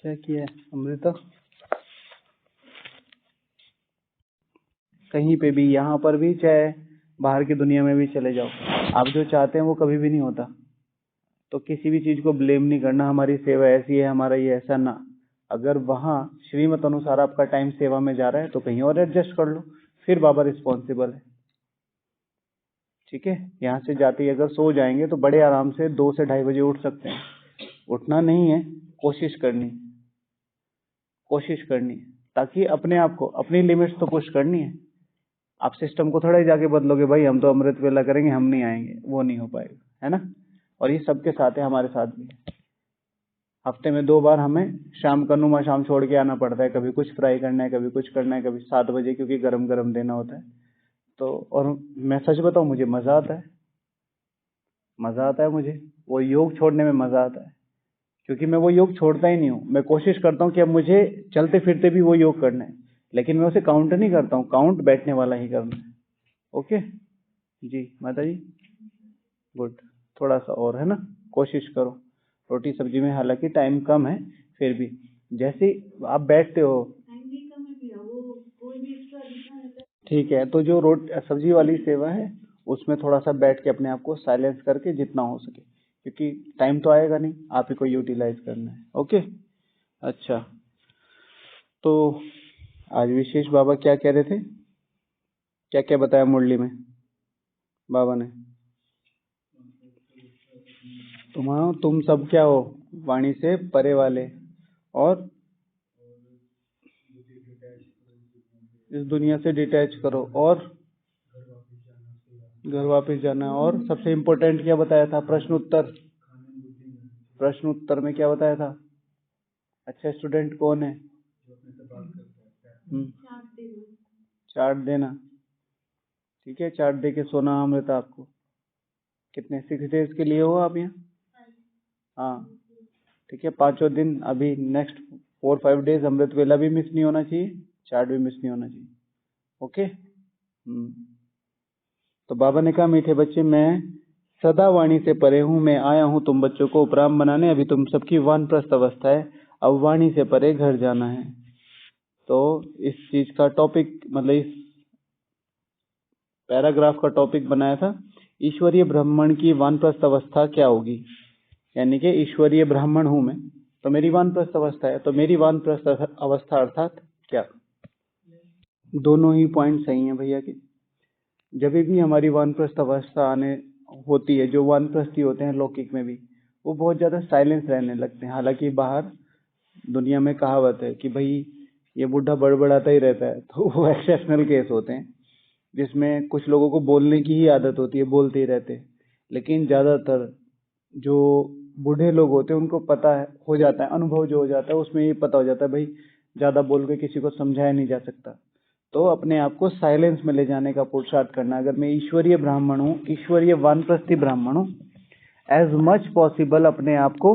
क्या किया है अमृता? कहीं पे भी, यहाँ पर भी, चाहे बाहर की दुनिया में भी चले जाओ, आप जो चाहते हैं वो कभी भी नहीं होता। तो किसी भी चीज को ब्लेम नहीं करना, हमारी सेवा ऐसी है, हमारा ये ऐसा ना। अगर वहाँ श्रीमत अनुसार आपका टाइम सेवा में जा रहा है तो कहीं और एडजस्ट कर लो, फिर बाबा रिस्पॉन्सिबल है। ठीक है, यहाँ से जाते ही अगर सो जाएंगे तो बड़े आराम से 2 से 2:30 बजे उठ सकते हैं। उठना नहीं है, कोशिश करनी है, ताकि अपने आप को, अपनी लिमिट्स तो पुश करनी है। आप सिस्टम को थोड़ा ही जाके बदलोगे, भाई हम तो अमृत वेला करेंगे, हम नहीं आएंगे, वो नहीं हो पाएगा, है ना। और ये सबके साथ है, हमारे साथ भी है। हफ्ते में 2 बार हमें शाम का नुमा शाम छोड़ के आना पड़ता है। कभी कुछ फ्राई करना है, कभी कुछ करना है, कभी 7 बजे, क्योंकि गरम गरम देना होता है। तो और मैं सच बताऊं, मुझे मजा आता है मुझे वो योग छोड़ने में मजा आता है, क्योंकि मैं वो योग छोड़ता ही नहीं हूँ। मैं कोशिश करता हूँ कि अब मुझे चलते फिरते भी वो योग करना है, लेकिन मैं उसे काउंट नहीं करता हूँ, काउंट बैठने वाला ही करना है। ओके जी माता जी, गुड। थोड़ा सा और, है ना, कोशिश करो। रोटी सब्जी में हालांकि टाइम कम है, फिर भी जैसे आप बैठते हो, ठीक है। तो जो सब्जी वाली सेवा है, उसमें थोड़ा सा बैठ के अपने आप को साइलेंस करके जितना हो सके, क्योंकि टाइम तो आएगा नहीं, आप ही को यूटिलाइज करना है। ओके, अच्छा। तो आज विशेष बाबा क्या कह रहे थे, क्या क्या बताया मुरली में बाबा ने? तुम सब क्या हो, वाणी से परे वाले, और इस दुनिया से डिटैच करो, और घर वापस जाना। और सबसे इम्पोर्टेंट क्या बताया था? प्रश्न उत्तर में क्या बताया था? अच्छा स्टूडेंट कौन है? चार्ट देना, ठीक है। चार्ट दे के सोना अमृता आपको। कितने 6 डेज के लिए हो आप यहाँ? हाँ, ठीक है। 5 दिन, अभी नेक्स्ट 4-5 डेज अमृत वेला भी मिस नहीं होना चाहिए, चार्ट भी मिस नहीं होना चाहिए। ओके। तो बाबा ने कहा, मीठे बच्चे, मैं सदा वाणी से परे हूँ, मैं आया हूँ तुम बच्चों को उपराम बनाने। अभी तुम सबकी वानप्रस्थ अवस्था है, अब वाणी से परे घर जाना है। तो इस चीज का टॉपिक, मतलब इस पैराग्राफ का टॉपिक बनाया था, ईश्वरीय ब्राह्मण की वानप्रस्थ अवस्था क्या होगी। यानी कि ईश्वरीय ब्राह्मण हूं मैं, तो मेरी वानप्रस्थ अवस्था है, तो मेरी वानप्रस्थ अवस्था अर्थात क्या? दोनों ही पॉइंट सही हैं भैया के। जब भी हमारी वानप्रस्थ अवस्था आने होती है, जो वानप्रस्थी होते हैं लौकिक में भी, वो बहुत ज्यादा साइलेंस रहने लगते हैं। हालांकि बाहर दुनिया में कहावत है कि भाई ये बुढ़ा बड़बड़ाता ही रहता है, तो वो एक्सेप्शनल केस होते हैं, जिसमें कुछ लोगों को बोलने की ही आदत होती है, बोलते ही रहते हैं। लेकिन ज्यादातर जो बूढ़े लोग होते हैं उनको पता है, हो जाता है, अनुभव जो हो जाता है उसमें ये पता हो जाता है, भाई ज्यादा बोल के किसी को समझाया नहीं जा सकता। तो अपने आप को साइलेंस में ले जाने का पुरुषार्थ करना। अगर मैं ईश्वरीय ब्राह्मण हूँ, ईश्वरीय वानप्रस्थी ब्राह्मण हूँ, एज मच पॉसिबल अपने आप को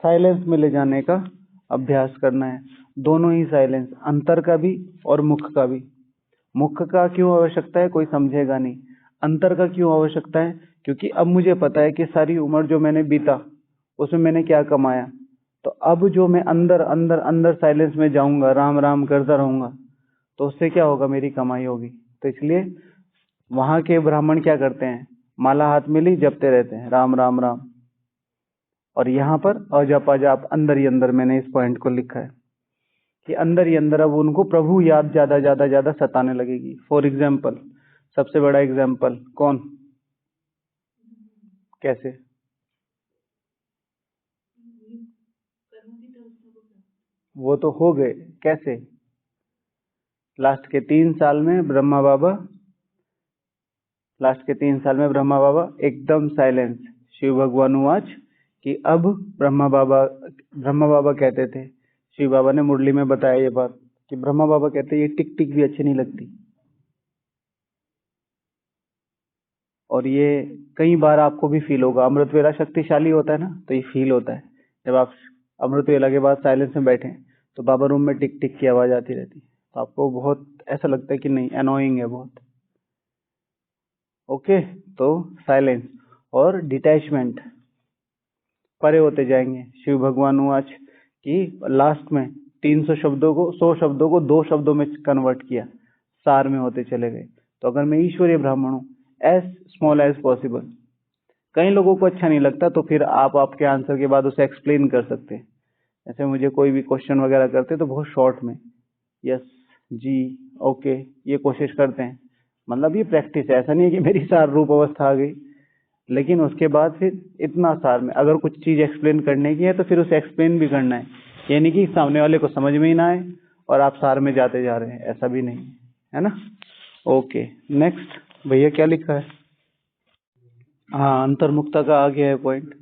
साइलेंस में ले जाने का अभ्यास करना है। दोनों ही साइलेंस, अंतर का भी और मुख का भी। मुख का क्यों आवश्यकता है, कोई समझेगा नहीं। अंतर का क्यों आवश्यकता है? क्योंकि अब मुझे पता है कि सारी उम्र जो मैंने बीता, उसमें मैंने क्या कमाया। तो अब जो मैं अंदर अंदर अंदर साइलेंस में जाऊंगा, राम राम करता रहूंगा, तो उससे क्या होगा, मेरी कमाई होगी। तो इसलिए वहां के ब्राह्मण क्या करते हैं, माला हाथ में ली जपते रहते हैं, राम राम राम। और यहाँ पर अजप अजाप, अंदर ही अंदर, मैंने इस पॉइंट को लिखा है कि अंदर ही अंदर अब उनको प्रभु याद ज्यादा ज्यादा ज्यादा सताने लगेगी। फॉर एग्जाम्पल, सबसे बड़ा एग्जाम्पल कौन, कैसे? वो तो हो गए, कैसे? लास्ट के 3 साल में ब्रह्मा बाबा, एकदम साइलेंस। शिव भगवान वाच कि अब ब्रह्मा बाबा कहते थे, शिव बाबा ने मुरली में बताया ये बात, कि ब्रह्मा बाबा कहते ये टिक टिक भी अच्छी नहीं लगती। और ये कई बार आपको भी फील होगा, अमृत वेला शक्तिशाली होता है ना, तो ये फील होता है जब आप अमृत वेला के बाद साइलेंस में बैठे, तो बाबा रूम में टिक टिक की आवाज आती रहती है, तो आपको बहुत ऐसा लगता है कि नहीं, अनोइंग है बहुत। ओके, तो साइलेंस और डिटैचमेंट, परे होते जाएंगे। शिव भगवान वाच कि लास्ट में 300 शब्दों को 100 शब्दों को 2 शब्दों में कन्वर्ट किया, सार में होते चले गए। तो अगर मैं ईश्वरीय ब्राह्मण हूँ, एज स्मॉल एज पॉसिबल। कई लोगों को अच्छा नहीं लगता, तो फिर आप आपके आंसर के बाद उसे एक्सप्लेन कर सकते हैं। जैसे मुझे कोई भी क्वेश्चन वगैरह करते तो बहुत शॉर्ट में यस, जी, ओके, ये कोशिश करते हैं। मतलब ये प्रैक्टिस है, ऐसा नहीं है कि मेरी सार रूप अवस्था आ गई, लेकिन उसके बाद फिर इतना सार में अगर कुछ चीज एक्सप्लेन करने की है तो फिर उसे एक्सप्लेन भी करना है। ये नहीं कि सामने वाले को समझ में ही ना आए और आप सार में जाते जा रहे हैं, ऐसा भी नहीं है ना। ओके, नेक्स्ट भैया क्या लिखा है? हाँ, अंतर्मुखता का आ गया है पॉइंट।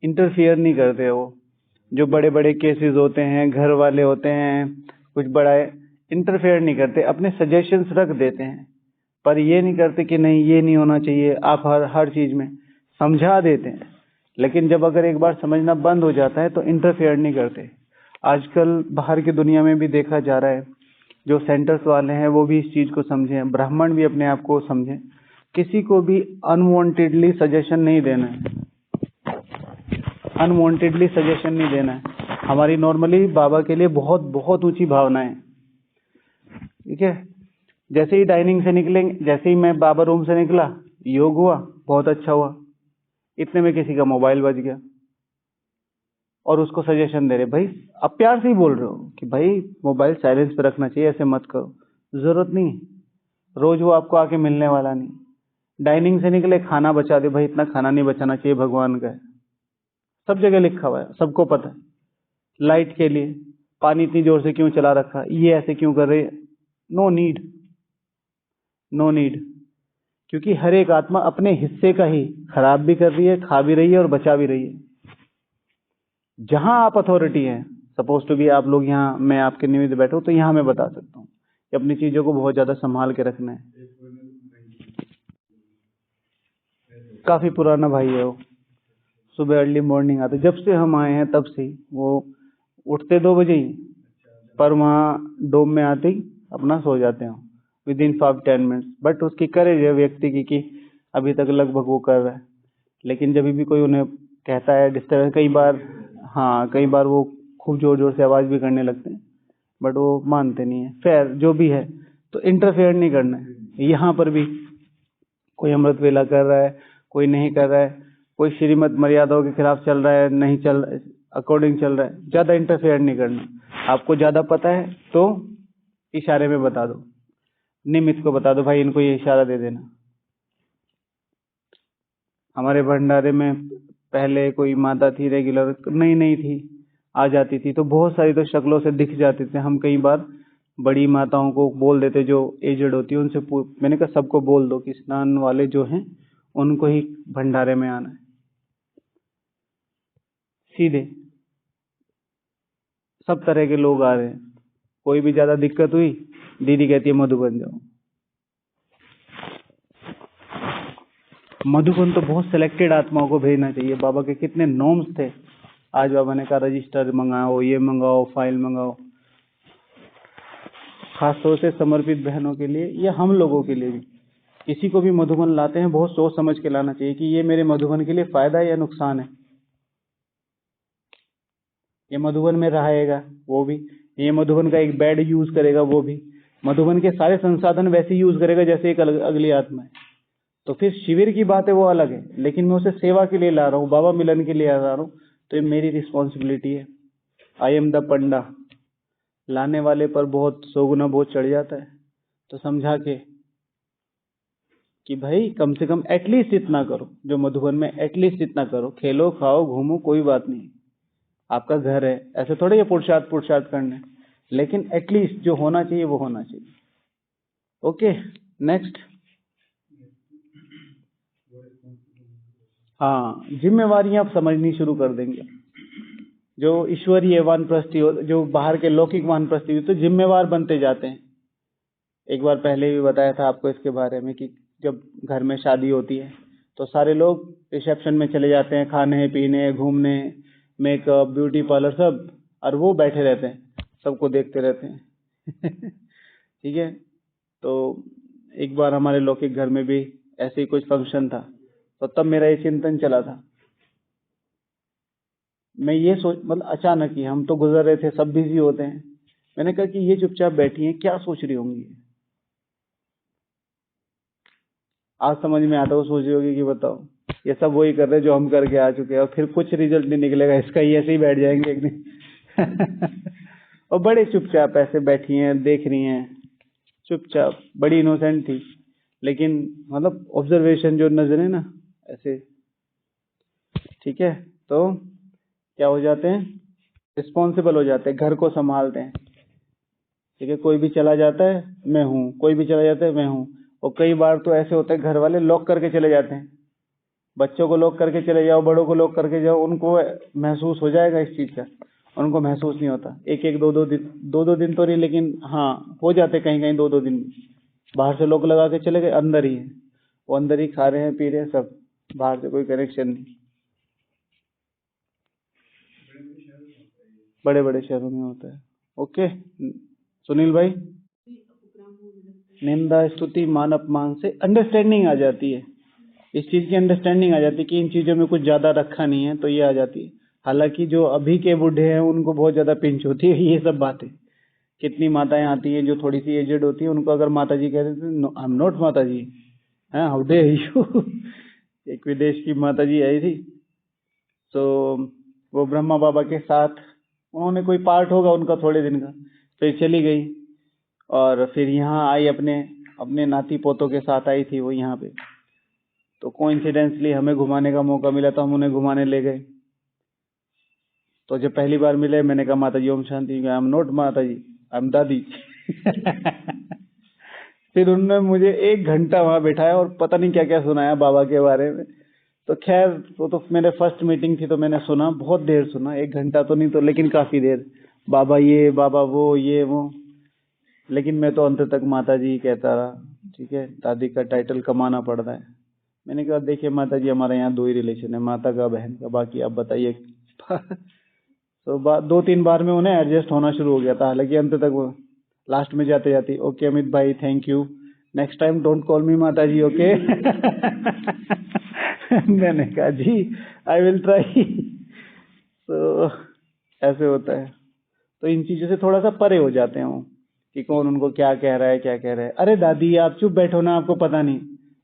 इंटरफियर नहीं करते वो। जो बड़े बड़े केसेस होते हैं, घर वाले होते हैं, कुछ बड़ा इंटरफेयर नहीं करते, अपने सजेशंस रख देते हैं, पर ये नहीं करते कि नहीं ये नहीं होना चाहिए। आप हर चीज में समझा देते हैं, लेकिन जब अगर एक बार समझना बंद हो जाता है तो इंटरफेयर नहीं करते। आजकल बाहर की दुनिया में भी देखा जा रहा है, जो सेंटर्स वाले हैं वो भी इस चीज को समझें, ब्राह्मण भी अपने आप को समझें। किसी को भी अनवांटेडली सजेशन नहीं देना है, अनवांटेडली सजेशन नहीं देना है। हमारी नॉर्मली बाबा के लिए बहुत बहुत ऊंची भावना है, ठीक है। जैसे ही डाइनिंग से निकलेंगे, जैसे ही मैं बाबा रूम से निकला, योग हुआ, बहुत अच्छा हुआ, इतने में किसी का मोबाइल बज गया और उसको सजेशन दे रहे। भाई अब प्यार से ही बोल रहे हो कि भाई मोबाइल साइलेंस पे रखना चाहिए, ऐसे मत करो, जरूरत नहीं, रोज वो आपको आके मिलने वाला नहीं। डाइनिंग से निकले, खाना बचा दे, भाई इतना खाना नहीं बचाना चाहिए, भगवान का है, सब जगह लिखा हुआ है, सबको पता है। लाइट के लिए पानी इतनी जोर से क्यों चला रखा, ये ऐसे क्यों कर रहे, नो नीड, नो नीड। क्योंकि हर एक आत्मा अपने हिस्से का ही खराब भी कर रही है, खा भी रही है और बचा भी रही है। जहां आप अथॉरिटी है, सपोज टू बी आप लोग यहाँ, मैं आपके निमित्त बैठा हूं, तो यहाँ मैं बता सकता हूँ कि अपनी चीजों को बहुत ज्यादा संभाल के रखना है। काफी पुराना भाई है वो, सुबह अर्ली मॉर्निंग आते, जब से हम आए हैं तब से ही वो उठते 2 बजे ही, पर वहाँ डोम में आते ही अपना सो जाते हैं विद इन 5-10 मिनट्स। बट उसकी करेज है व्यक्ति की कि अभी तक लगभग वो कर रहा है। लेकिन जब भी कोई उन्हें कहता है डिस्टर्ब, कई बार, हाँ कई बार वो खूब जोर जोर से आवाज भी करने लगते हैं, बट वो मानते नहीं है। खैर जो भी है, तो इंटरफेयर नहीं करना है। यहाँ पर भी कोई अमृत वेला कर रहा है, कोई नहीं कर रहा है, कोई श्रीमत मर्यादाओं के खिलाफ चल रहा है, नहीं चल अकॉर्डिंग चल रहा है, ज्यादा इंटरफेयर नहीं करना। आपको ज्यादा पता है तो इशारे में बता दो, निमित्त को बता दो, भाई इनको ये इशारा दे देना। हमारे भंडारे में पहले कोई माता थी रेगुलर, नहीं थी, आ जाती थी, तो बहुत सारी तो शक्लों से दिख जाते थे। हम कई बार बड़ी माताओं को बोल देते जो एजेड होती है, उनसे मैंने कहा सबको बोल दो कि स्नान वाले जो हैं उनको ही भंडारे में आना है, सीधे। सब तरह के लोग आ रहे हैं, कोई भी ज्यादा दिक्कत हुई, दीदी कहती है मधुबन जाओ। मधुबन तो बहुत सिलेक्टेड आत्माओं को भेजना चाहिए। बाबा के कितने नॉर्म्स थे, आज बाबा ने कहा रजिस्टर मंगाओ, ये मंगाओ, फाइल मंगाओ, खासतौर से समर्पित बहनों के लिए या हम लोगों के लिए भी। किसी को भी मधुबन लाते हैं, बहुत सोच समझ के लाना चाहिए कि ये मेरे मधुबन के लिए फायदा है या नुकसान है। ये मधुबन में रहेगा वो भी, ये मधुबन का एक बैड यूज करेगा वो भी, मधुबन के सारे संसाधन वैसे यूज करेगा जैसे एक अगली आत्मा है। तो फिर शिविर की बात है वो अलग है, लेकिन मैं उसे सेवा के लिए ला रहा हूँ, बाबा मिलन के लिए ला रहा हूँ, तो ये मेरी रिस्पॉन्सिबिलिटी है। आई एम द पंडा। लाने वाले पर बहुत सोगुना बहुत चढ़ जाता है, तो समझा के कि भाई कम से कम एटलीस्ट इतना करो, जो मधुबन में एटलीस्ट इतना करो, खेलो खाओ घूमो कोई बात नहीं, आपका घर है, ऐसे थोड़े ये पुरुषार्थ करने, लेकिन एटलीस्ट जो होना चाहिए वो होना चाहिए। Okay, next. हाँ, जिम्मेवारियां आप समझनी शुरू कर देंगे। जो ईश्वरीय वानप्रस्थी हो, जो बाहर के लौकिक वानप्रस्थी हो, तो जिम्मेवार बनते जाते हैं। एक बार पहले भी बताया था आपको इसके बारे में कि जब घर में शादी होती है तो सारे लोग रिसेप्शन में चले जाते हैं, खाने पीने घूमने, मेकअप ब्यूटी पार्लर सब, और वो बैठे रहते हैं सबको देखते रहते हैं। ठीक है। तो एक बार हमारे लौकिक घर में भी ऐसे ही कुछ फंक्शन था, तो तब मेरा ये चिंतन चला था मैं ये सोच मतलब अचानक ही हम तो गुजर रहे थे, सब बिजी होते हैं, मैंने कहा कि ये चुपचाप बैठी हैं, क्या सोच रही होंगी। आज समझ में आता, वो सोच रही होगी कि बताओ ये सब वही कर रहे हैं जो हम करके आ चुके हैं, और फिर कुछ रिजल्ट नहीं निकलेगा इसका, ये ऐसे ही बैठ जाएंगे एक दिन। और बड़े चुपचाप ऐसे बैठी हैं, देख रही हैं चुपचाप, बड़ी इनोसेंट थी, लेकिन मतलब ऑब्जर्वेशन जो नजर है ना ऐसे, ठीक है। तो क्या हो जाते हैं, रिस्पॉन्सिबल हो जाते हैं, घर को संभालते हैं, ठीक है। कोई भी चला जाता है मैं हूँ, कोई भी चला जाता है मैं हूँ। और कई बार तो ऐसे होता है घर वाले लॉक करके चले जाते हैं, बच्चों को लॉक करके चले जाओ, बड़ों को लॉक करके जाओ, उनको महसूस हो जाएगा इस चीज का, उनको महसूस नहीं होता। एक एक दो दो दिन तो नहीं, लेकिन हाँ हो जाते कहीं कहीं 2-2 दिन। बाहर से लॉक लगा के चले गए, अंदर ही है वो, अंदर ही खा रहे हैं पी रहे हैं सब, बाहर से कोई कनेक्शन नहीं। बड़े बड़े शहरों में होता है। ओके सुनील भाई, निंदा स्तुति मान अपमान से अंडरस्टैंडिंग आ जाती है, इस चीज की अंडरस्टैंडिंग आ जाती है कि इन चीजों में कुछ ज्यादा रखा नहीं है, तो ये आ जाती है। हालांकि जो अभी के बूढ़े हैं उनको बहुत ज्यादा पिंच होती है ये सब बातें। कितनी माताएं आती हैं जो थोड़ी सी एजेड होती है, उनको अगर माता जी कहते थे आई एम नॉट माता जी, हाँ हाउ डे यू। एक विदेश की माता जी आई थी, तो वो ब्रह्मा बाबा के साथ, उन्होंने कोई पार्ट होगा उनका थोड़े दिन का, फिर चली गई, और फिर यहाँ आई अपने अपने नाती पोतों के साथ आई थी वो यहाँ पे। तो कोइंसिडेंसली हमें घुमाने का मौका मिला, तो हम उन्हें घुमाने ले गए। तो जब पहली बार मिले, मैंने कहा माता जी Om Shanti, I am not माता जी, आई एम दादी। फिर उन्होंने मुझे 1 घंटा वहां बैठाया और पता नहीं क्या क्या सुनाया बाबा के बारे में। तो खैर वो तो मेरे फर्स्ट मीटिंग थी, तो मैंने सुना, बहुत देर सुना, 1 घंटा तो नहीं तो लेकिन काफी देर, बाबा ये बाबा वो ये वो। लेकिन मैं तो अंत तक माता जी कहता रहा, ठीक है, दादी का टाइटल कमाना पड़ता है। मैंने कहा देखिए माता जी, हमारे यहाँ 2 ही रिलेशन है, माता का बहन का, बाकी आप बताइए। तो 2-3 बार में उन्हें एडजस्ट होना शुरू हो गया था, हालांकि अंत तक वो लास्ट में जाते जाते ओके अमित भाई thank you, next time don't call मी माता जी, ओके। मैंने कहा जी आई विल ट्राई। तो ऐसे होता है, तो इन चीजों से थोड़ा सा परे हो जाते हैं वो, कि कौन उनको क्या कह रहा है क्या कह रहा है। अरे दादी आप चुप बैठो ना, आपको पता नहीं,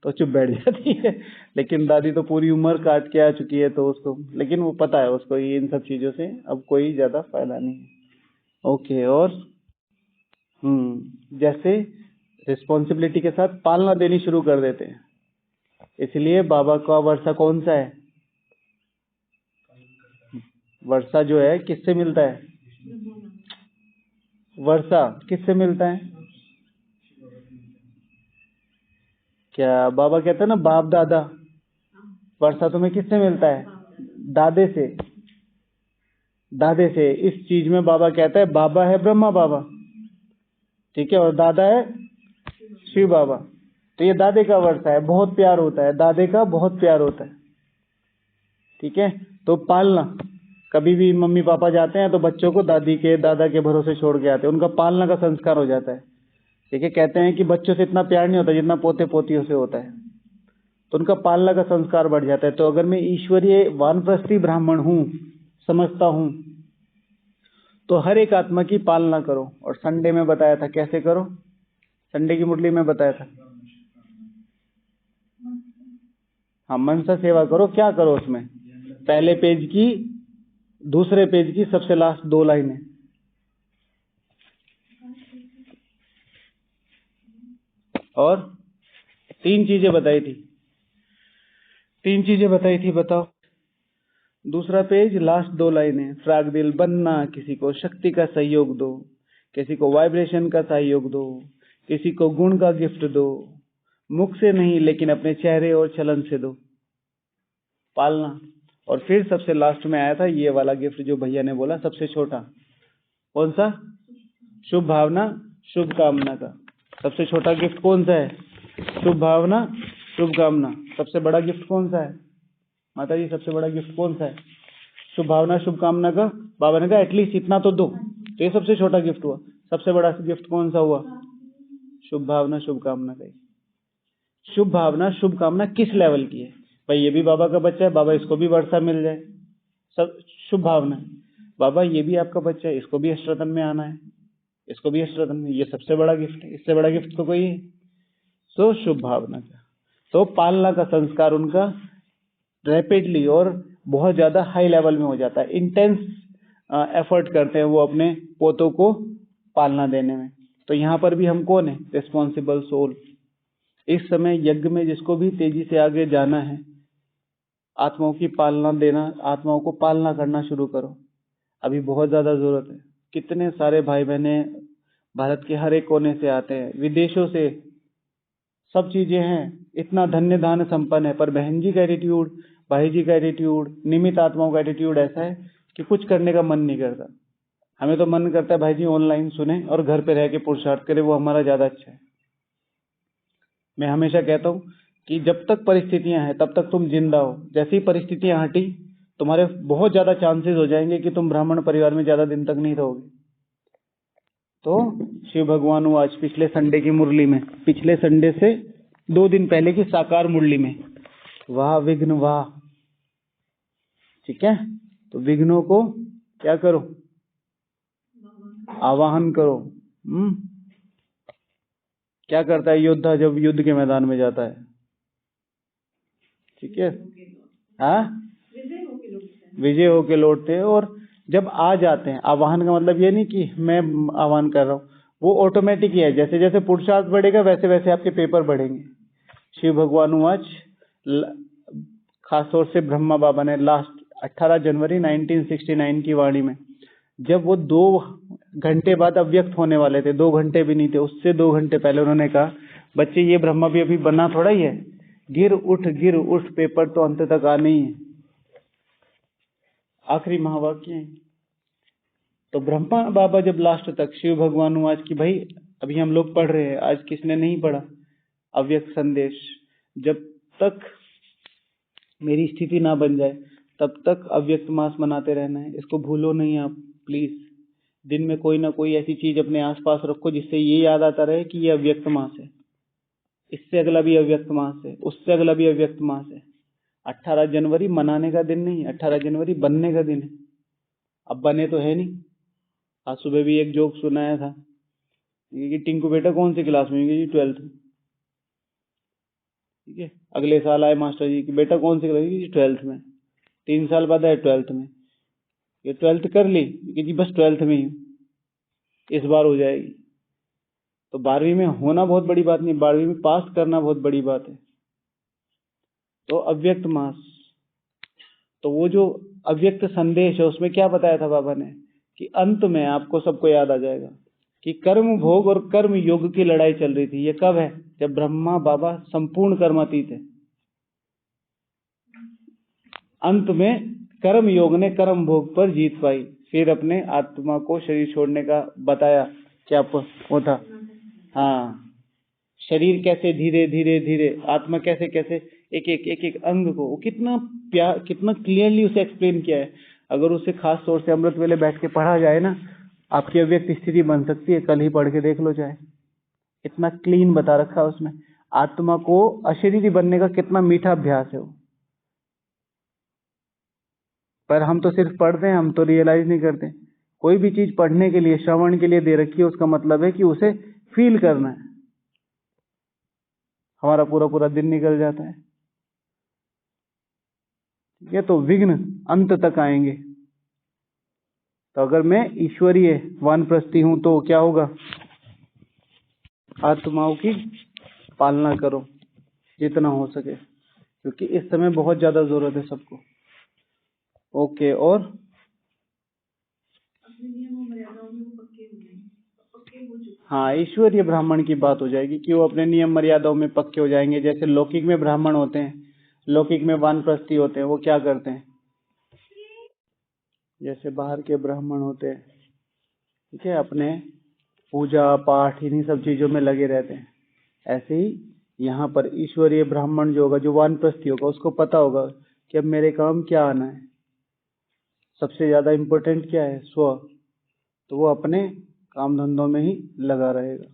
तो चुप बैठ जाती है। लेकिन दादी तो पूरी उम्र काट के आ चुकी है, तो उसको, लेकिन वो पता है उसको ये इन सब चीजों से अब कोई ज्यादा फायदा नहीं है। ओके, और जैसे रिस्पॉन्सिबिलिटी के साथ पालना देनी शुरू कर देते हैं। इसलिए बाबा का वर्षा कौन सा है, वर्षा जो है किससे मिलता है, वर्षा किससे मिलता है, क्या बाबा कहते हैं ना बाप दादा, वर्षा तुम्हें किससे मिलता है, दादे से, दादे से। इस चीज में बाबा कहता है बाबा है ब्रह्मा बाबा, ठीक है, और दादा है शिव बाबा। तो ये दादे का वर्षा है, बहुत प्यार होता है दादे का, बहुत प्यार होता है, ठीक है। तो पालना, कभी भी मम्मी पापा जाते हैं तो बच्चों को दादी के दादा के भरोसे छोड़ के आते हैं, उनका पालना का संस्कार हो जाता है, ठीक है। कहते हैं कि बच्चों से इतना प्यार नहीं होता जितना पोते पोतियों से होता है, तो उनका पालना का संस्कार बढ़ जाता है। तो अगर मैं ईश्वरीय वानप्रस्थी ब्राह्मण हूँ, समझता हूँ, तो हर एक आत्मा की पालना करो। और संडे में बताया था कैसे करो, संडे की मुरली में बताया था, हाँ मनसा सेवा करो। क्या करो उसमें, पहले पेज की, दूसरे पेज की सबसे लास्ट 2 लाइनें, और 3 चीजें बताई थी, 3 चीजें बताई थी, बताओ। दूसरा पेज लास्ट 2 लाइनें, फ्राग दिल बनना, किसी को शक्ति का सहयोग दो, किसी को वाइब्रेशन का सहयोग दो, किसी को गुण का गिफ्ट दो, मुख से नहीं लेकिन अपने चेहरे और चलन से दो, पालना। और फिर सबसे लास्ट में आया था ये वाला गिफ्ट जो भैया ने बोला, सबसे छोटा कौन सा, शुभ भावना शुभ कामना का। सबसे छोटा गिफ्ट कौन सा है, शुभ भावना शुभ कामना। सबसे बड़ा गिफ्ट कौन सा है माता जी, सबसे बड़ा गिफ्ट कौन सा है, शुभ भावना शुभ कामना का। बाबा ने कहा एटलीस्ट इतना तो दो, तो ये सबसे छोटा गिफ्ट हुआ। सबसे बड़ा गिफ्ट कौन सा हुआ, शुभ भावना शुभ कामना का। शुभ भावना शुभ कामना किस लेवल की है भाई, ये भी बाबा का बच्चा है, बाबा इसको भी वर्षा मिल जाए, सब शुभ भावना है। बाबा ये भी आपका बच्चा है, इसको भी अष्टरतन में आना है, इसको भी अष्टरतन में, ये सबसे बड़ा गिफ्ट है, इससे बड़ा गिफ्ट तो कोई है। तो शुभ भावना का, तो पालना का संस्कार उनका रैपिडली और बहुत ज्यादा हाई लेवल में हो जाता है। इंटेंस एफर्ट करते हैं वो अपने पोतों को पालना देने में। तो यहाँ पर भी हम कौन है? Responsible soul. इस समय यज्ञ में जिसको भी तेजी से आगे जाना है, आत्माओं की पालना देना, आत्माओं को पालना करना शुरू करो। अभी बहुत ज्यादा जरूरत है। कितने सारे भाई बहने भारत के हर एक कोने से आते हैं, विदेशों से, सब चीजें हैं, इतना धन्य धान्य संपन्न है, पर बहन जी का एटीट्यूड, भाई जी का एटीट्यूड, निमित आत्माओं का एटीट्यूड ऐसा है कि कुछ करने का मन नहीं करता। हमें तो मन करता है भाई जी ऑनलाइन सुने और घर पे रह के पुरुषार्थ करे, वो हमारा ज्यादा अच्छा है। मैं हमेशा कहता हूँ कि जब तक परिस्थितियां हैं तब तक तुम जिंदा हो। जैसे ही परिस्थितियां हटी, तुम्हारे बहुत ज्यादा चांसेस हो जाएंगे कि तुम ब्राह्मण परिवार में ज्यादा दिन तक नहीं रहोगे। तो शिव भगवान वो आज पिछले संडे की मुरली में, पिछले संडे से 2 दिन पहले की साकार मुरली में, वाह विघ्न वाह, ठीक है। तो विघ्नों को क्या करो? आवाहन करो। क्या करता है योद्धा जब युद्ध के मैदान में जाता है? ठीक है, हाँ, विजय होके लौटते हैं। और जब आ जाते हैं, आवाहन का मतलब ये नहीं कि मैं आह्वान कर रहा हूँ, वो ऑटोमेटिक ही है। जैसे जैसे पुरुषार्थ बढ़ेगा वैसे वैसे आपके पेपर बढ़ेंगे। शिव भगवान आज खासतौर से ब्रह्मा बाबा ने लास्ट 18 जनवरी 1969 की वाणी में, जब वो 2 घंटे बाद अव्यक्त होने वाले थे, 2 घंटे भी नहीं थे, उससे 2 घंटे पहले उन्होंने कहा, बच्चे ये ब्रह्मा भी अभी बना थोड़ा ही है, गिर उठ, पेपर तो अंत तक आने ही है। आखिरी महावाक्य है। तो ब्रह्मा बाबा जब लास्ट तक, शिव भगवान आज की भाई अभी हम लोग पढ़ रहे हैं, आज किसने नहीं पढ़ा अव्यक्त संदेश, जब तक मेरी स्थिति ना बन जाए तब तक अव्यक्त मास मनाते रहना है। इसको भूलो नहीं आप प्लीज। दिन में कोई ना कोई ऐसी चीज अपने आसपास रखो जिससे ये याद आता रहे कि ये अव्यक्त मास है, इससे अगला भी अव्यक्त मास है, उससे अगला भी अव्यक्त मास है। 18 जनवरी मनाने का दिन नहीं, 18 जनवरी बनने का दिन है। अब बने तो है नहीं। आज सुबह भी एक जोक सुनाया था कि टिंकू बेटा कौन सी क्लास में? जी 12th। ठीक है, अगले साल आए मास्टर जी कि बेटा कौन सी क्लास? जी 12th में। 3 साल बाद आए 12th में। ये 12th कर ली कि जी बस 12th में ही इस बार हो जाएगी। तो 12वीं में होना बहुत बड़ी बात नहीं, 12वीं में पास करना बहुत बड़ी बात है। तो अव्यक्त मास, तो वो जो अव्यक्त संदेश है उसमें क्या बताया था बाबा ने कि अंत में आपको सबको याद आ जाएगा कि कर्म भोग और कर्म योग की लड़ाई चल रही थी। ये कब है? जब ब्रह्मा बाबा संपूर्ण कर्मातीत है। अंत में कर्म योग ने कर्म भोग पर जीत पाई। फिर अपने आत्मा को शरीर छोड़ने का बताया, क्या वो था, हाँ, शरीर कैसे धीरे धीरे धीरे, आत्मा कैसे कैसे एक अंग को, वो कितना प्यार, कितना क्लियरली उसे एक्सप्लेन किया है। अगर उसे खास तौर से अमृत वेले बैठ के पढ़ा जाए ना, आपकी अव्यक्त स्थिति बन सकती है। कल ही पढ़ के देख लो चाहे, इतना क्लीन बता रखा है उसमें। आत्मा को अशरीरी बनने का कितना मीठा अभ्यास है वो। पर हम तो सिर्फ पढ़ते हैं, हम तो रियलाइज नहीं करते। कोई भी चीज पढ़ने के लिए, श्रवण के लिए दे रखी है, उसका मतलब है कि उसे फील करना है। हमारा पूरा पूरा दिन निकल जाता है। ठीक है, तो विघ्न अंत तक आएंगे। तो अगर मैं ईश्वरीय वानप्रस्थी हूं तो क्या होगा? आत्माओं की पालना करो जितना हो सके, क्योंकि इस समय बहुत ज्यादा जरूरत है सबको। ओके, और हाँ, ईश्वरीय ब्राह्मण की बात हो जाएगी कि वो अपने नियम मर्यादाओं में पक्के हो जाएंगे। जैसे लौकिक में ब्राह्मण होते हैं, लौकिक में वानप्रस्थी होते हैं, वो क्या करते हैं? जैसे बाहर के ब्राह्मण होते हैं, ठीक है, अपने पूजा पाठ इन्हीं सब चीजों में लगे रहते हैं। ऐसे ही यहाँ पर ईश्वरीय ब्राह्मण जो होगा, जो वानप्रस्थी होगा, उसको पता होगा कि अब मेरे काम क्या आना है, सबसे ज्यादा इम्पोर्टेंट क्या है, स्व। तो वो अपने काम धंधों में ही लगा रहेगा,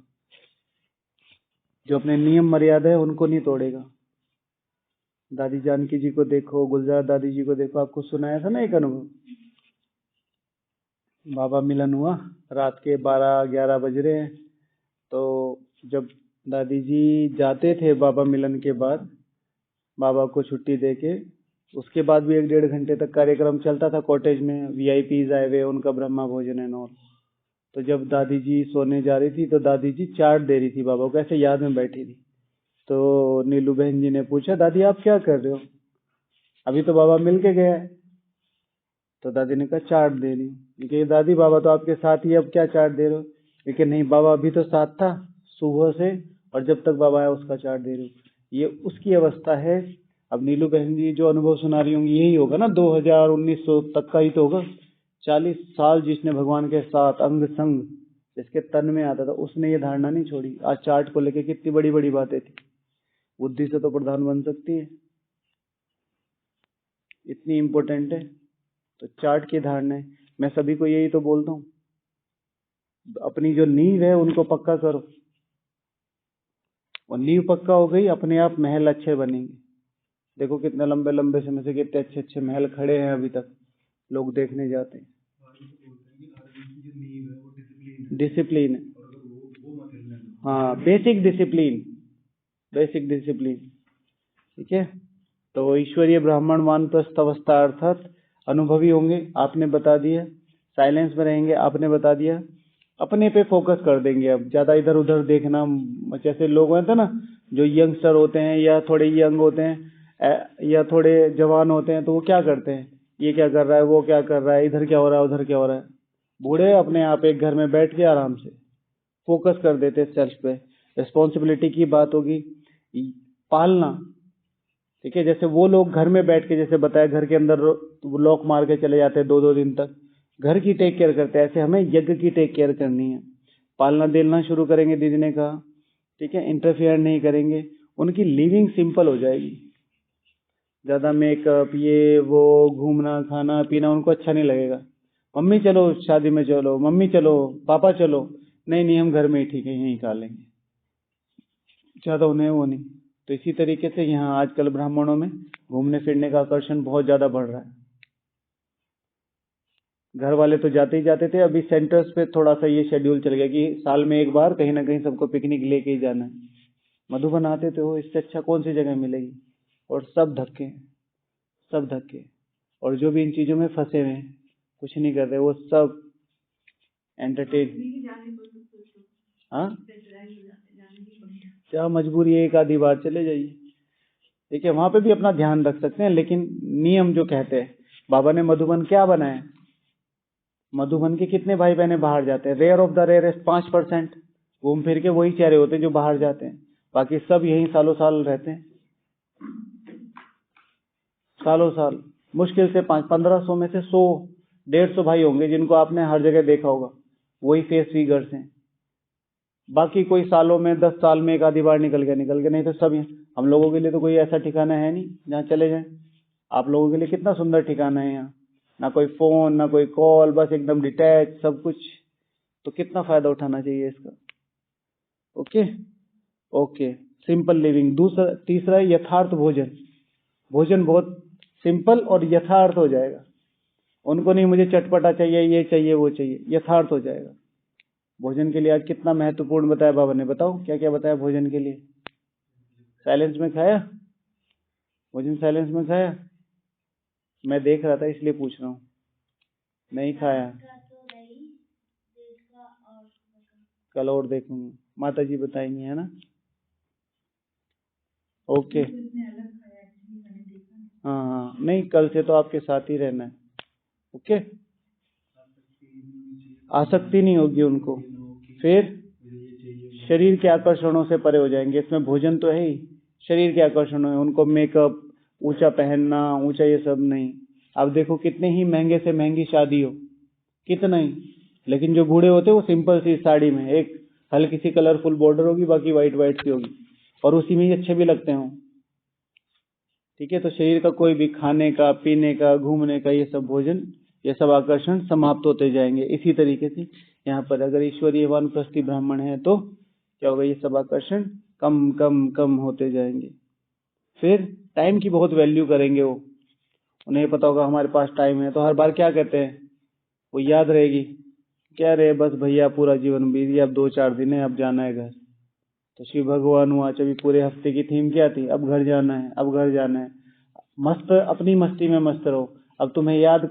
जो अपने नियम मर्यादा है उनको नहीं तोड़ेगा। दादी जानकी जी को देखो, गुलजार दादी जी को देखो। आपको सुनाया था ना एक अनुभव, बाबा मिलन हुआ, रात के 12-11 बज रहे हैं। तो जब दादी जी जाते थे बाबा मिलन के बाद, बाबा को छुट्टी देके, उसके बाद भी 1-1.5 घंटे तक कार्यक्रम चलता था कॉटेज में। वीआईपीज आए हुए, उनका ब्रह्मा भोजन है और। तो जब दादी जी सोने जा रही थी तो दादी जी चाट दे रही थी बाबा को, ऐसे याद में बैठी थी। तो नीलू बहन जी ने पूछा, दादी आप क्या कर रहे हो, अभी तो बाबा मिल के गया है। तो दादी ने कहा चाट दे रही हूँ। लेकिन दादी बाबा तो आपके साथ ही, अब क्या चाट दे रहे हो। लेकिन नहीं, बाबा अभी तो साथ था सुबह से, और जब तक बाबा आया उसका चाट दे रही हूँ। ये उसकी अवस्था है। अब नीलू बहन जी जो अनुभव सुना रही होंगी, यही होगा ना, 2000-1900 तक का ही तो होगा। 40 साल जिसने भगवान के साथ अंग संग, जिसके तन में आता था, उसने ये धारणा नहीं छोड़ी। आज चाट को लेके कितनी बड़ी बड़ी बातें थी। बुद्धि से तो प्रधान बन सकती है, इतनी इंपॉर्टेंट है। तो चार्ट की धारणा है। मैं सभी को यही तो बोलता हूँ, अपनी जो नींव है उनको पक्का करो। और नींव पक्का हो गई, अपने आप महल अच्छे बनेंगे। देखो कितने लंबे लंबे समय से कितने अच्छे अच्छे महल खड़े हैं, अभी तक लोग देखने जाते हैं। डिसिप्लिन है, हाँ, बेसिक डिसिप्लिन, बेसिक डिसिप्लिन। ठीक है। तो ईश्वरीय ब्राह्मण वानप्रस्थ अवस्था अर्थात अनुभवी होंगे, आपने बता दिया। साइलेंस में रहेंगे, आपने बता दिया। अपने पे फोकस कर देंगे। अब ज्यादा इधर उधर देखना, जैसे लोग होते हैं ना, जो यंगस्टर होते हैं या थोड़े यंग होते हैं या थोड़े जवान होते हैं, तो वो क्या करते हैं, ये क्या कर रहा है, वो क्या कर रहा है, इधर क्या हो रहा है, उधर क्या हो रहा है। बूढ़े अपने आप एक घर में बैठ के आराम से फोकस कर देते हैं सेल्फ पे। रिस्पॉन्सिबिलिटी की बात होगी, पालना। ठीक है। जैसे वो लोग घर में बैठ के, जैसे बताया, घर के अंदर लॉक मार के चले जाते हैं 2-2 दिन तक, घर की टेक केयर करते हैं। ऐसे हमें यज्ञ की टेक केयर करनी है। पालना देना शुरू करेंगे, दीदी ने कहा। ठीक है। इंटरफेयर नहीं करेंगे, उनकी लिविंग सिंपल हो जाएगी। ज्यादा मेकअप, ये वो, घूमना खाना पीना उनको अच्छा नहीं लगेगा। मम्मी चलो शादी में, चलो मम्मी, चलो पापा चलो, नहीं नहीं हम घर में ही ठीक है, यहीं खा लेंगे। ज्यादा उन्हें वो नहीं। तो इसी तरीके से यहाँ आजकल ब्राह्मणों में घूमने फिरने का आकर्षण बहुत ज्यादा बढ़ रहा है। घर वाले तो जाते ही जाते थे, अभी सेंटर्स पे थोड़ा सा ये शेड्यूल चल गया कि साल में एक बार कहीं ना कहीं सबको पिकनिक लेके ही जाना है। मधुबन आते थे, हो इससे अच्छा कौन सी जगह मिलेगी। और सब धक्के, सब धक्के। और जो भी इन चीजों में फंसे हुए हैं, कुछ नहीं कर रहे, वो सब एंटरटेन। हाँ, क्या मजबूरी है, एक आधी बार चले जाइए। ठीक है, वहां पे भी अपना ध्यान रख सकते हैं, लेकिन नियम जो कहते हैं, बाबा ने मधुबन क्या बनाया, मधुबन के कितने भाई बहने बाहर जाते हैं, रेयर ऑफ द रेयरेस्ट 5% घूम फिर के वही चेहरे होते हैं जो बाहर जाते हैं, बाकी सब यहीं सालों साल रहते हैं। सालों साल मुश्किल से 1500 में से 100-150 भाई होंगे जिनको आपने हर जगह देखा होगा, वही फेस फिगर्स हैं। बाकी कोई सालों में 10 साल में एक आधी बार निकल गया, नहीं तो सब यहाँ। हम लोगों के लिए तो कोई ऐसा ठिकाना है नहीं जहाँ चले जाएं। आप लोगों के लिए कितना सुंदर ठिकाना है यहाँ, ना कोई फोन ना कोई कॉल, बस एकदम डिटैच सब कुछ। तो कितना फायदा उठाना चाहिए इसका। Okay okay, simple living. दूसरा, तीसरा है यथार्थ भोजन। भोजन बहुत सिंपल और यथार्थ हो जाएगा। उनको नहीं मुझे चटपटा चाहिए, ये चाहिए, वो चाहिए, यथार्थ हो जाएगा। भोजन के लिए आज कितना महत्वपूर्ण बताया बाबा ने, बताओ क्या क्या बताया भोजन के लिए। साइलेंस में खाया भोजन, साइलेंस में खाया। मैं देख रहा था इसलिए पूछ रहा हूँ। नहीं खाया, कल और देखूंगा, माता जी बताएंगे, है ना। ओके, हाँ हाँ, नहीं कल से तो आपके साथ ही रहना है। ओके, आसक्ति नहीं होगी उनको, फिर शरीर के आकर्षणों से परे हो जाएंगे। इसमें भोजन तो है ही, शरीर के आकर्षण है। उनको मेकअप, ऊंचा पहनना, ऊंचा ये सब नहीं। आप देखो कितने ही महंगे से महंगी शादी हो, कितना ही, लेकिन जो बूढ़े होते हैं वो सिंपल सी साड़ी में, एक हल्की सी कलरफुल बॉर्डर होगी, बाकी वाइट वाइट सी होगी, और उसी में ही अच्छे भी लगते हो। ठीक है। तो शरीर का कोई भी खाने का, पीने का, घूमने का, ये सब भोजन, ये सब आकर्षण समाप्त होते जाएंगे। इसी तरीके से यहाँ पर अगर ईश्वरीय वानप्रस्थी ब्राह्मण है तो क्या होगा, ये सब आकर्षण कम कम कम होते जाएंगे। फिर टाइम की बहुत वैल्यू करेंगे वो। उन्हें पता होगा हमारे पास टाइम है, तो हर बार क्या कहते हैं, वो याद रहेगी, क्या रहे बस भैया पूरा जीवन बीत गया, अब 2-4 दिन है, अब जाना है घर। तो शिव भगवान हुआ, अभी पूरे हफ्ते की थीम क्या थी, अब घर जाना है, अब घर जाना है। मस्त, अपनी मस्ती में मस्त रहो, अब तुम्हें याद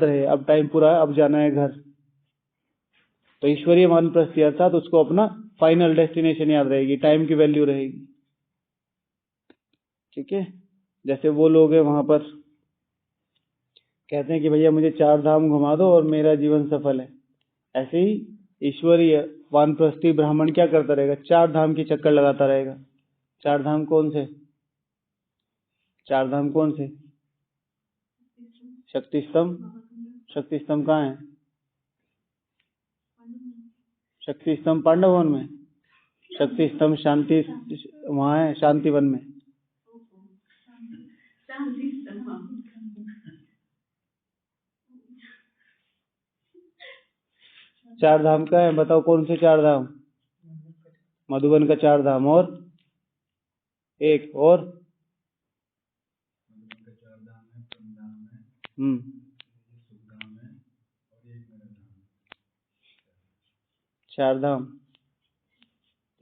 रहे, अब टाइम पूरा है, अब जाना है घर। तो ईश्वरीय वानप्रस्थी अर्थात उसको अपना फाइनल डेस्टिनेशन याद रहेगी, टाइम की वैल्यू रहेगी। ठीक है, जैसे वो लोग हैं वहां पर कहते हैं कि भैया मुझे 4 धाम घुमा दो और मेरा जीवन सफल है। ऐसे ही ईश्वरीय वानप्रस्थी ब्राह्मण क्या करता रहेगा, 4 धाम की चक्कर लगाता रहेगा। 4 धाम कौन से? 4 धाम कौन से? शक्ति स्तंभ। शक्ति स्तंभ कहाँ है? शक्ति स्तंभ पांडव वन में। शक्ति स्तंभ शांति वहां है, शांति वन में। चार धाम का है, बताओ कौन से 4 धाम? मधुबन का 4 धाम, और एक और 4 धाम।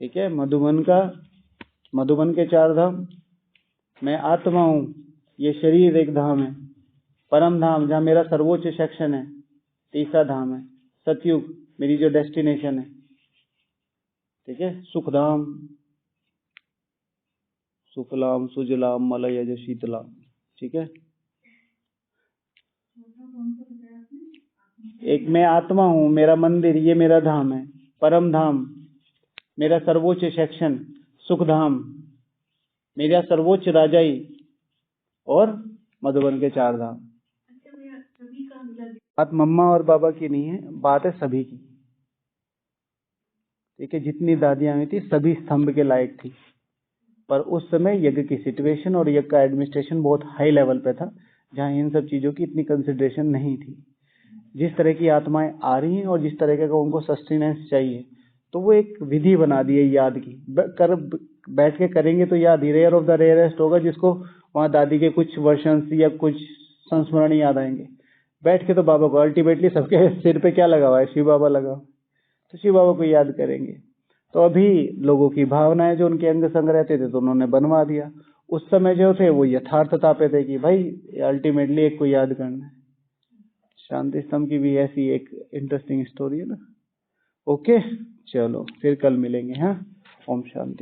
ठीक है, मधुबन के 4 धाम। मैं आत्मा हूं, ये शरीर एक धाम है। परम धाम जहां मेरा सर्वोच्च सेक्शन है, तीसरा धाम है। सतयुग मेरी जो डेस्टिनेशन है। ठीक है, सुखधाम, सुफलाम सुजलाम मलयज शीतलाम। ठीक है, एक मैं आत्मा हूं, मेरा मंदिर, ये मेरा धाम है। परम धाम मेरा सर्वोच्च सेक्शन, सुख धाम मेरा सर्वोच्च राजाई, और मधुबन के 4 धाम। बात मम्मा और बाबा की नहीं है, बात है सभी की। ठीक है, जितनी दादियां हुई थी सभी स्तंभ के लायक थी, पर उस समय यज्ञ की सिचुएशन और यज्ञ का एडमिनिस्ट्रेशन बहुत हाई लेवल पे था, जहां इन सब चीजों की इतनी कंसिडरेशन नहीं थी। जिस तरह की आत्माएं आ रही हैं और जिस तरह का उनको सस्टेनेंस चाहिए, तो वो एक विधि बना दी है याद की। बैठ के करेंगे तो याद ही रेयर ऑफ द रेयरेस्ट होगा, जिसको वहां दादी के कुछ वर्षन या कुछ संस्मरण याद आएंगे। बैठ के तो बाबा को अल्टीमेटली सबके सिर पे क्या लगा हुआ है, शिव बाबा लगा, तो शिव बाबा को याद करेंगे। तो अभी लोगों की भावनाएं जो उनके अंग संग रहते थे, तो उन्होंने बनवा दिया। उस समय जो थे वो यथार्थता पे थे कि भाई अल्टीमेटली एक को याद करना है। शांति स्तंभ की भी ऐसी एक इंटरेस्टिंग स्टोरी है ना। ओके, चलो फिर कल मिलेंगे। हाँ, ओम शांति।